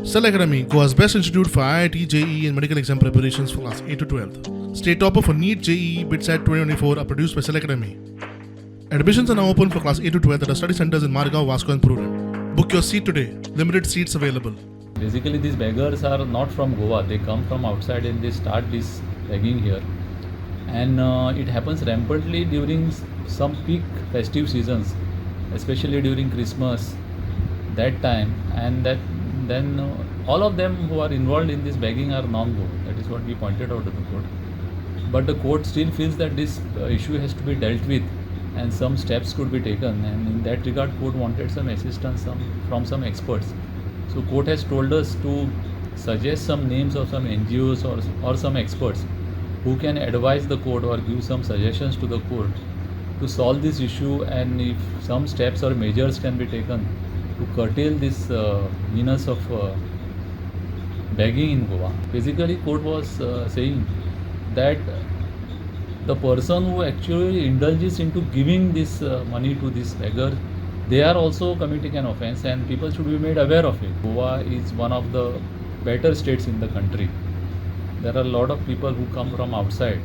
Cell Academy, Goa's best institute for IIT, JEE and medical exam preparations for class 8 to 12th. State topper for NEET, JEE, BITSAT 2024 are produced by Cell Academy. Admissions are now open for class 8 to 12th at our study centers in Margao, Vasco and Prudent. Book your seat today. Limited seats available. Basically, these beggars are not from Goa. They come from outside and they start this begging here. And it happens rampantly during some peak festive seasons, especially during Christmas, that time. And then all of them who are involved in this begging are non-Go. That is what we pointed out to the court. But the court still feels that this issue has to be dealt with and some steps could be taken. And in that regard, court wanted some assistance from some experts. So court has told us to suggest some names of some NGOs or some experts who can advise the court or give some suggestions to the court to solve this issue, and if some steps or measures can be taken to curtail this menace of begging in Goa. Basically, court was saying that the person who actually indulges into giving this money to this beggar, they are also committing an offence and people should be made aware of it. Goa is one of the better states in the country. There are a lot of people who come from outside.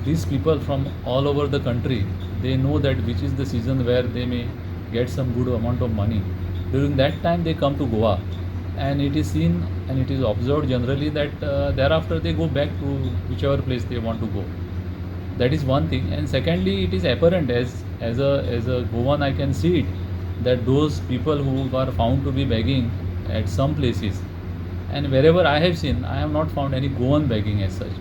These people from all over the country, they know that which is the season where they may get some good amount of money. During that time they come to Goa, and it is seen and it is observed generally that thereafter they go back to whichever place they want to go. That is one thing. And secondly, it is apparent as a Goan, I can see it, that those people who are found to be begging at some places, and wherever I have seen, I have not found any Goan begging as such.